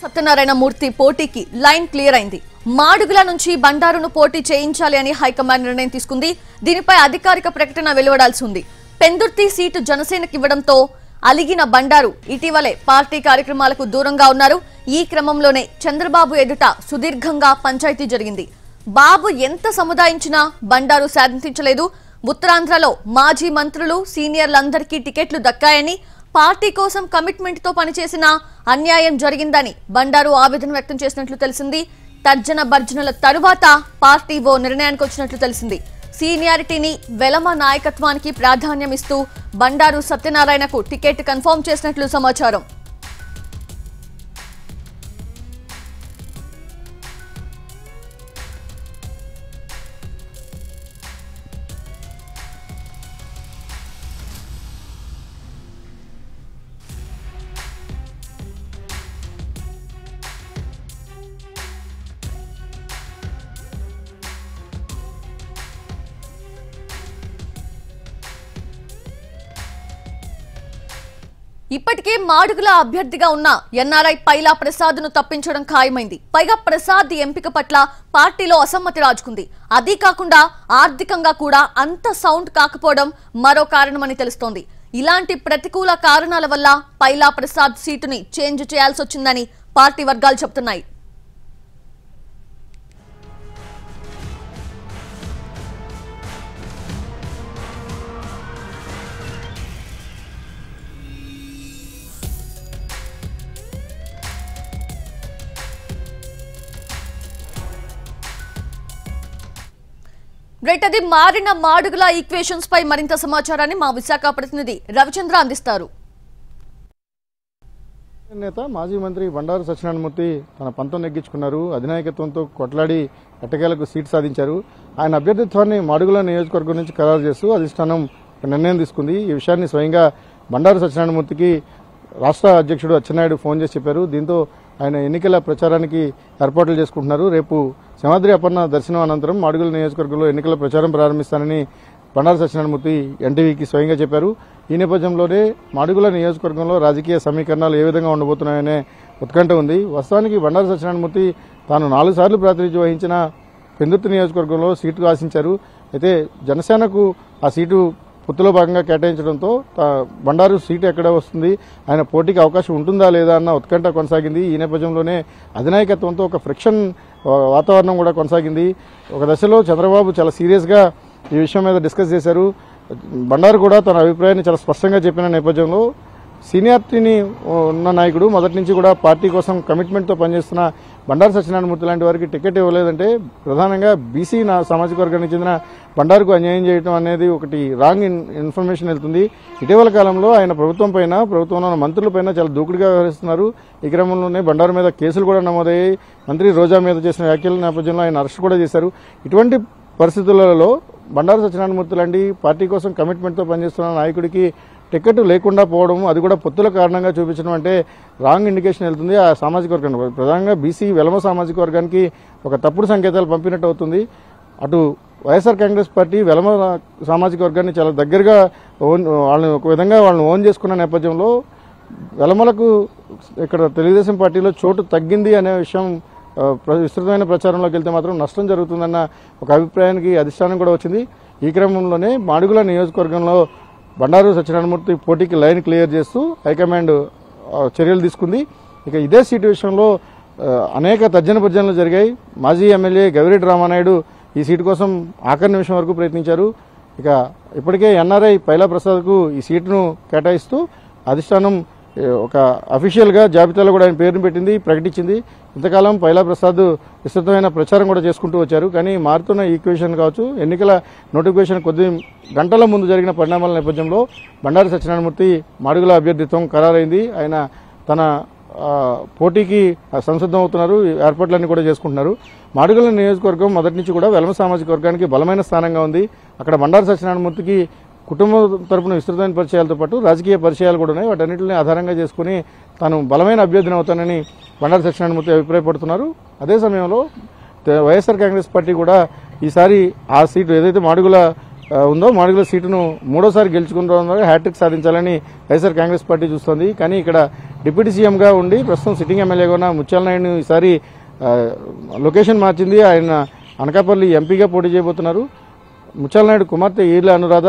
సత్యనారాయణ మూర్తి పోటీకి line clear అయింది. మాడుగుల నుంచి బండారును పోటీ చేయించాలి అని హైకమాండ్ నిర్ణయం తీసుకుంది. దీనిపై అధికారిక ప్రకటన వెలువడాల్సి ఉంది. పెందుర్తి సీటు జనసేనకి ఇవ్వడంతో అలిగిన బండారు ఇటీవలే పార్టీ కార్యక్రమాలకు దూరంగా ఉన్నారు. ఈ క్రమంలోనే చంద్రబాబు ఎదుట సుదీర్ఘంగా పంచాయతీ జరిగింది. బాబు ఎంత సముదాయించినా బండారు సాధించలేదు. ఉత్తరాంధ్రలో మాజీ మంత్రులు సీనియర్లందరికీ టికెట్లు దక్కాయని, పార్టీ కోసం కమిట్మెంట్ తో పనిచేసిన అన్యాయం జరిగిందని బండారు ఆవేదన వ్యక్తం చేసినట్లు తెలిసింది. తర్జన భర్జనల తరువాత పార్టీ ఓ నిర్ణయానికి వచ్చినట్లు తెలిసింది. సీనియారిటీని, వెలమ నాయకత్వానికి ప్రాధాన్యం ఇస్తూ బండారు సత్యనారాయణకు టికెట్ కన్ఫర్మ్ చేసినట్లు సమాచారం. ఇప్పటికే మాడుగుల అభ్యర్థిగా ఉన్న ఎన్ఆర్ఐ పైలా ప్రసాద్ ను తప్పించడం ఖాయమైంది. పైగా ప్రసాద్ ఎంపిక పట్ల పార్టీలో అసమ్మతి రాజుకుంది. అదీ కాకుండా ఆర్థికంగా కూడా అంత సౌండ్ కాకపోవడం మరో కారణమని తెలుస్తోంది. ఇలాంటి ప్రతికూల కారణాల వల్ల పైలా ప్రసాద్ సీటుని చేంజ్ చేయాల్సి వచ్చిందని పార్టీ వర్గాలు చెబుతున్నాయి. అది మారిన మాడుగుల ఈక్వేషన్స్ పై మరింత సమాచారాన్ని మా విశాఖ ప్రతినిధి రవిచంద్ర అందిస్తారు. నేత మాజీ మంత్రి బండారు సత్యనారాయణమూర్తి తన పంతం నెగ్గించుకున్నారు. అధినాయకత్వంతో కొట్లాడి ఎట్టకేలకు సీటు సాధించారు. ఆయన అభ్యర్థిత్వాన్ని మాడుగుల నియోజకవర్గం నుంచి ఖరారు చేస్తూ అధిష్టానం నిర్ణయం తీసుకుంది. ఈ విషయాన్ని స్వయంగా బండారు సత్యనారాయణమూర్తికి రాష్ట్ర అధ్యక్షుడు అచ్చెన్నాయుడు ఫోన్ చేసి చెప్పారు. దీంతో ఆయన ఎన్నికల ప్రచారానికి ఏర్పాట్లు చేసుకుంటున్నారు. రేపు సింహాద్రి అపర్ణ దర్శనం అనంతరం మాడుగుల నియోజకవర్గంలో ఎన్నికల ప్రచారం ప్రారంభిస్తానని బండారు సత్యనారాయణమూర్తి ఎన్టీవీకి స్వయంగా చెప్పారు. ఈ నేపథ్యంలోనే మాడుగుల నియోజకవర్గంలో రాజకీయ సమీకరణాలు ఏ విధంగా ఉండబోతున్నాయనే ఉత్కంఠ ఉంది. వాస్తవానికి బండారు సత్యనారాయణమూర్తి తాను 4 సార్లు ప్రాతినిధ్యం వహించిన పెందుర్తి నియోజకవర్గంలో సీటు ఆశించారు. అయితే జనసేనకు ఆ సీటు పొత్తులో భాగంగా కేటాయించడంతో బండారు సీటు ఎక్కడ వస్తుంది, ఆయన పోటీకి అవకాశం ఉంటుందా లేదా అన్న ఉత్కంఠ కొనసాగింది. ఈ నేపథ్యంలోనే అధినాయకత్వంతో ఒక ఫ్రిక్షన్ వాతావరణం కూడా కొనసాగింది. ఒక దశలో చంద్రబాబు చాలా సీరియస్గా ఈ విషయం మీద డిస్కస్ చేశారు. బండారు కూడా తన అభిప్రాయాన్ని చాలా స్పష్టంగా చెప్పిన నేపథ్యంలో సీనియారిటీని ఉన్న నాయకుడు, మొదటి నుంచి కూడా పార్టీ కోసం కమిట్మెంట్తో పనిచేస్తున్న బండారు సత్యనారాయణమూర్తి లాంటి వారికి టికెట్ ఇవ్వలేదంటే ప్రధానంగా బీసీ సామాజిక వర్గానికి చెందిన బండారుకు అన్యాయం చేయడం అనేది ఒకటి రాంగ్ ఇన్ఫర్మేషన్ వెళ్తుంది. ఇటీవల కాలంలో ఆయన ప్రభుత్వంలో ఉన్న మంత్రులపైన చాలా దూకుడుగా వ్యవహరిస్తున్నారు. ఈ క్రమంలోనే బండారు మీద కేసులు కూడా నమోదయ్యాయి. మంత్రి రోజా మీద చేసిన వ్యాఖ్యల నేపథ్యంలో ఆయన అరెస్ట్ కూడా చేశారు. ఇటువంటి పరిస్థితులలో బండారు సత్యనారాయణమూర్తి లాంటి పార్టీ కోసం కమిట్మెంట్తో పనిచేస్తున్న నాయకుడికి టికెట్ లేకుండా పోవడం, అది కూడా పొత్తుల కారణంగా చూపించడం అంటే రాంగ్ ఇండికేషన్ వెళ్తుంది. ఆ సామాజిక వర్గానికి, ప్రధానంగా బీసీ వెలమ సామాజిక వర్గానికి ఒక తప్పుడు సంకేతాలు పంపినట్టు అవుతుంది. అటు వైఎస్ఆర్ కాంగ్రెస్ పార్టీ వెలమ సామాజిక వర్గాన్ని చాలా దగ్గరగా వాళ్ళని ఒక విధంగా వాళ్ళని ఓన్ చేసుకున్న నేపథ్యంలో వెలమలకు ఇక్కడ తెలుగుదేశం పార్టీలో చోటు తగ్గింది అనే విషయం విస్తృతమైన ప్రచారంలోకి వెళ్తే మాత్రం నష్టం జరుగుతుందన్న ఒక అభిప్రాయానికి అధిష్టానం కూడా వచ్చింది. ఈ క్రమంలోనే మాడుగుల నియోజకవర్గంలో బండారు సత్యనారాయణమూర్తి పోటీకి లైన్ క్లియర్ చేస్తూ హైకమాండ్ చర్యలు తీసుకుంది. ఇక ఇదే సీటు విషయంలో అనేక తర్జన భర్జనలు జరిగాయి. మాజీ ఎమ్మెల్యే గవిరెడ్డి రామానాయుడు ఈ సీటు కోసం ఆఖరి నిమిషం వరకు ప్రయత్నించారు. ఇక ఇప్పటికే ఎన్ఆర్ఐ పైలా ప్రసాద్కు ఈ సీటును కేటాయిస్తూ అధిష్టానం ఒక అఫీషియల్గా జాబితాలో కూడా ఆయన పేరును పెట్టింది, ప్రకటించింది. ఇంతకాలం పైలా ప్రసాద్ విస్తృతమైన ప్రచారం కూడా చేసుకుంటూ వచ్చారు. కానీ మారుతున్న ఈక్వేషన్ కావచ్చు, ఎన్నికల నోటిఫికేషన్ కొద్ది గంటల ముందు జరిగిన పరిణామాల నేపథ్యంలో బండారు సత్యనారాయణమూర్తి మాడుగుల అభ్యర్థిత్వం ఖరారైంది. ఆయన తన పోటీకి సంసిద్ధం అవుతున్నారు. ఏర్పాట్లన్నీ కూడా చేసుకుంటున్నారు. మాడుగుల నియోజకవర్గం మొదటి నుంచి కూడా వెలమ సామాజిక వర్గానికి బలమైన స్థానంగా ఉంది. అక్కడ బండారు సత్యనారాయణమూర్తికి కుటుంబం తరపున విస్తృతమైన పరిచయాలతో పాటు రాజకీయ పరిచయాలు కూడా ఉన్నాయి. వాటన్నింటిని ఆధారంగా చేసుకుని తాను బలమైన అభ్యర్థిని అవుతానని బండారు సత్యనారాయణమూర్తి అభిప్రాయపడుతున్నారు. అదే సమయంలో వైఎస్ఆర్ కాంగ్రెస్ పార్టీ కూడా ఈసారి ఆ సీటు ఏదైతే మాడుగుల ఉందో మాడుగుల సీటును మూడోసారి గెలుచుకున్న హ్యాట్రిక్ సాధించాలని వైఎస్ఆర్ కాంగ్రెస్ పార్టీ చూస్తోంది. కానీ ఇక్కడ డిప్యూటీ సీఎంగా ఉండి ప్రస్తుతం సిట్టింగ్ ఎమ్మెల్యేగా ఉన్న ముత్యాల నాయుడు ఈసారి లొకేషన్ మార్చింది. ఆయన అనకాపల్లి ఎంపీగా పోటీ చేయబోతున్నారు. ముత్యాల నాయుడు కుమార్తె ఈర్ల అనురాధ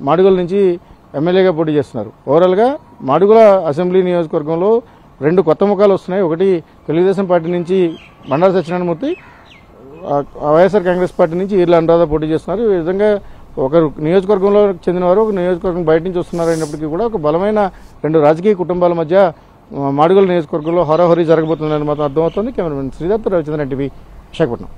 మాడుగుల నుంచి ఎమ్మెల్యేగా పోటీ చేస్తున్నారు. ఓవరాల్గా మాడుగుల అసెంబ్లీ నియోజకవర్గంలో 2 కొత్త ముఖాలు వస్తున్నాయి. ఒకటి తెలుగుదేశం పార్టీ నుంచి బండారు సత్యనారాయణమూర్తి, వైఎస్ఆర్ కాంగ్రెస్ పార్టీ నుంచి ఈర్ల అనురాధ పోటీ చేస్తున్నారు. ఈ విధంగా ఒకరు నియోజకవర్గంలో చెందినవారు ఒక నియోజకవర్గం బయట నుంచి వస్తున్నారు అయినప్పటికీ కూడా ఒక బలమైన 2 రాజకీయ కుటుంబాల మధ్య మాడుగుల నియోజకవర్గంలో హోరాహోరీ జరగబోతుందని మాత్రం అర్థమవుతుంది. Cameraman Sridatt, Ravichandran TV, Visakhapatnam.